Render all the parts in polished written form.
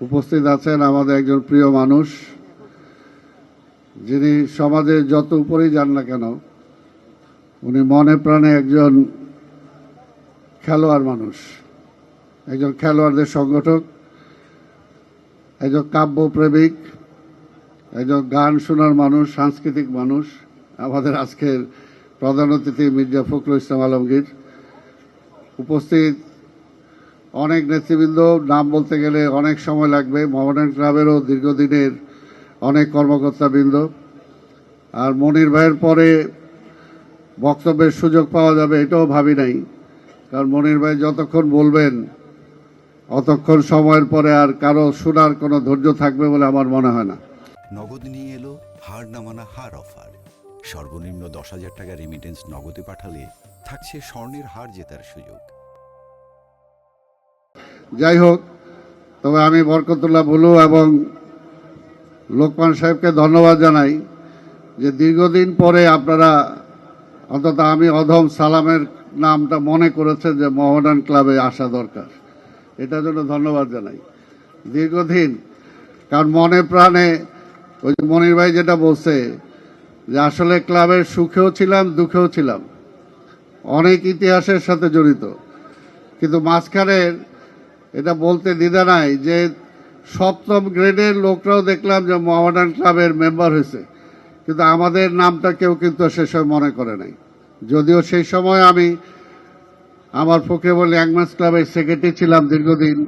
উপস্থিত আছেন আমাদের একজন প্রিয় মানুষ, যিনি সমাজের যত উপরেই যান না কেন উনি মনে প্রাণে একজন খেলোয়াড় মানুষ, একজন খেলোয়াড়দের সংগঠক, একজন কাব্যপ্রেমিক, একজন গান শোনার মানুষ, সাংস্কৃতিক মানুষ। আমাদের আজকের প্রধান অতিথি মির্জা ফখরুল ইসলাম আলমগীর। উপস্থিত অনেক নেতৃবৃন্দ, নাম বলতে গেলে অনেক সময় লাগবে। মোহামেডান ক্লাবেরও দীর্ঘদিনের অনেক কর্মকর্তাবৃন্দ। আর মনির ভাইয়ের পরে বক্তব্যের সুযোগ পাওয়া যাবে এটাও ভাবি নাই, কারণ মনির ভাই যতক্ষণ বলবেন অতক্ষণ সময়ের পরে আর কারো শোনার কোনো ধৈর্য থাকবে বলে আমার মনে হয় না। নগদ নিয়ে এলো হার না মানা হার অফার। সর্বনিম্ন 10,000 টাকা রেমিটেন্স নগদে পাঠালে থাকছে স্বর্ণের হার জেতার সুযোগ। যাই হোক, তবে আমি বরকতুল্লাহ ভুলু এবং লোকমান সাহেবকে ধন্যবাদ জানাই যে দীর্ঘদিন পরে আপনারা, অন্তত আমি অধম সালামের নামটা মনে করেছেন যে মোহামেডান ক্লাবে আসা দরকার। এটার জন্য ধন্যবাদ জানাই। দীর্ঘদিন, কারণ মনে প্রাণে ওই যে মনির ভাই যেটা বলছে যে আসলে ক্লাবের সুখেও ছিলাম, দুঃখেও ছিলাম, অনেক ইতিহাসের সাথে জড়িত। কিন্তু মাঝখানের এটা বলতে দ্বিধা নাই যে সপ্তম গ্রেডের লোকরাও দেখলাম যে মোহামেডান ক্লাবের মেম্বার হয়েছে, কিন্তু আমাদের নামটা কেউ কিন্তু সে সময় মনে করে নাই। যদিও সেই সময় আমি আমার ফকিরাবাদ ল্যাংম্যান্স ক্লাবের সেক্রেটারি ছিলাম দীর্ঘদিন,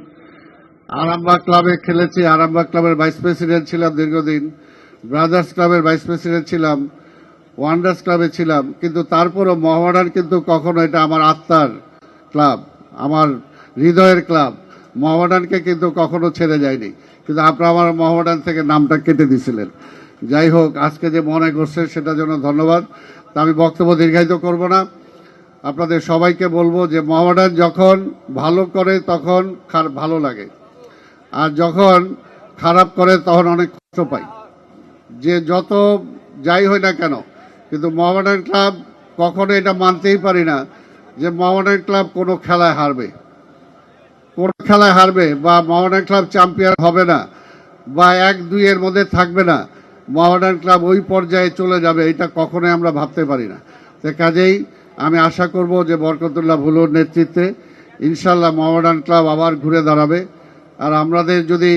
আরামবাগ ক্লাবে খেলেছি, আরামবাগ ক্লাবের ভাইস প্রেসিডেন্ট ছিলাম দীর্ঘদিন, ব্রাদার্স ক্লাবের ভাইস প্রেসিডেন্ট ছিলাম, ওয়ান্ডার্স ক্লাবে ছিলাম, কিন্তু তারপরও মোহামেডান কিন্তু কখনো, এটা আমার আত্মার ক্লাব, আমার হৃদয়ের ক্লাব, মোহামেডানকে কিন্তু কখনো ছেড়ে যায়নি। কিন্তু আপনারা আমার মোহামেডান থেকে নামটা কেটে দিয়েছিলেন। যাই হোক, আজকে যে মনে করছেন সেটার জন্য ধন্যবাদ। তা আমি বক্তব্য দীর্ঘায়িত করব না। আপনাদের সবাইকে বলবো যে মোহামেডান যখন ভালো করে তখন ভালো লাগে, আর যখন খারাপ করে তখন অনেক কষ্ট পাই। যে যত যাই হয় না কেন, কিন্তু মোহামেডান ক্লাব কখনো এটা মানতেই পারি না যে মোহামেডান ক্লাব কোনো খেলায় হারবে, কোনো খেলায় হারবে, বা মোহামেডান ক্লাব চ্যাম্পিয়ন হবে না, বা 1-2 এর মধ্যে থাকবে না, মোহামেডান ক্লাব ওই পর্যায়ে চলে যাবে, এটা কখনোই আমরা ভাবতে পারি না। তো কাজেই আমি আশা করব যে বরকতুল্লাহ ভুলুর নেতৃত্বে ইনশাল্লাহ মোহামেডান ক্লাব আবার ঘুরে দাঁড়াবে। আর আমাদের যদি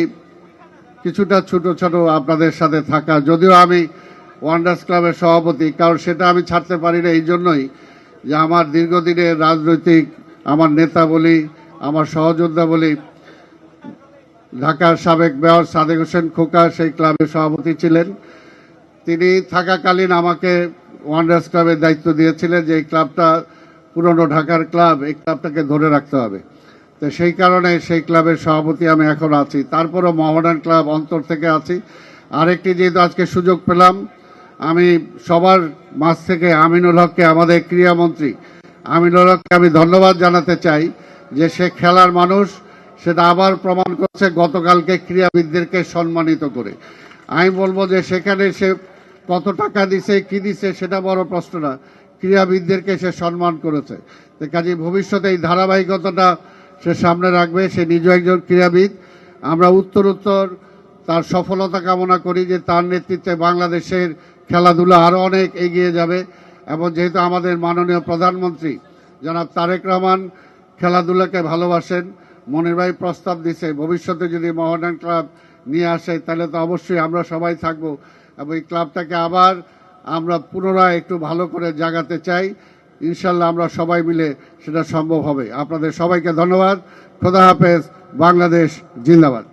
কিছুটা ছোট ছোট আপনাদের সাথে থাকা, যদিও আমি ওয়ান্ডার্স ক্লাবের সভাপতি, কারণ সেটা আমি ছাড়তে পারি না এই জন্যই যে আমার দীর্ঘদিনের রাজনৈতিক আমার নেতা বলি, আমার সহযোদ্ধা বলি, ঢাকার সাবেক মেয়র সাদেক হোসেন খোকা সেই ক্লাবের সভাপতি ছিলেন। তিনি থাকাকালীন আমাকে ওয়ান্ডার্স ক্লাবের দায়িত্ব দিয়েছিলেন যে এই ক্লাবটা পুরনো ঢাকার ক্লাব, এই ক্লাবটাকে ধরে রাখতে হবে। তো সেই কারণে সেই ক্লাবের সভাপতি আমি এখন আছি। তারপরও মোহামেডান ক্লাব অন্তর থেকে আছি। আরেকটি যেহেতু আজকে সুযোগ পেলাম, আমি সবার মাঝ থেকে আমিনুল হককে, আমাদের ক্রীড়ামন্ত্রী আমিনুল হককে আমি ধন্যবাদ জানাতে চাই যে সে খেলার মানুষ, সেটা আবার প্রমাণ করছে গতকালকে ক্রীড়াবিদদেরকে সম্মানিত করে। আমি বলবো যে সেখানে সে কত টাকা দিছে, কি দিছে সেটা বড় প্রশ্ন না, ক্রীড়াবিদদেরকে সে সম্মান করেছে। তো কাজে ভবিষ্যতে এই ধারাবাহিকতাটা সে সামনে রাখবে। সে নিজেও একজন ক্রীড়াবিদ। আমরা উত্তর তার সফলতা কামনা করি যে তার নেতৃত্বে বাংলাদেশের খেলাধুলা আরও অনেক এগিয়ে যাবে। এবং যেহেতু আমাদের মাননীয় প্রধানমন্ত্রী জনাব তারেক রহমান খেলাধুলাকে ভালোবাসেন, মনির ভাই প্রস্তাব দিছে ভবিষ্যতে যদি মোহামেডান ক্লাব নিয়ে আসে তাহলে তো অবশ্যই আমরা সবাই থাকবো, এবং এই ক্লাবটাকে আবার আমরা পুনরায় একটু ভালো করে জাগাতে চাই। ইনশাল্লাহ আমরা সবাই মিলে সেটা সম্ভব হবে। আপনাদের সবাইকে ধন্যবাদ। খোদা হাফেজ। বাংলাদেশ জিন্দাবাদ।